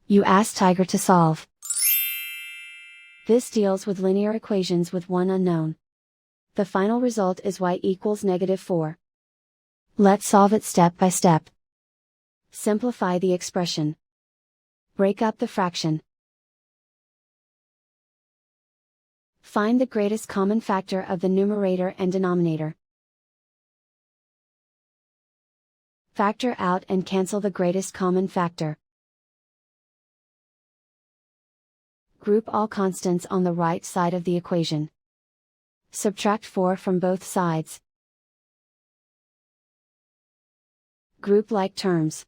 You ask Tiger to solve. This deals with linear equations with one unknown. The final result is y equals -4. Let's solve it step by step. Simplify the expression. Break up the fraction. Find the greatest common factor of the numerator and denominator. Factor out and cancel the greatest common factor. Group all constants on the right side of the equation. Subtract 4 from both sides. Group like terms.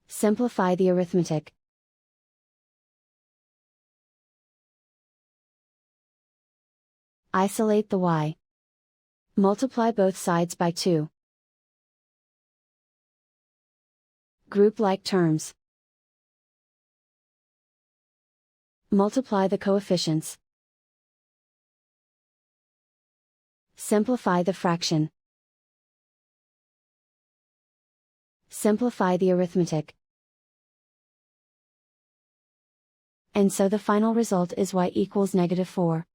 Simplify the arithmetic. Isolate the y. Multiply both sides by 2. Group like terms. Multiply the coefficients. Simplify the fraction. Simplify the arithmetic. And so the final result is y equals -4.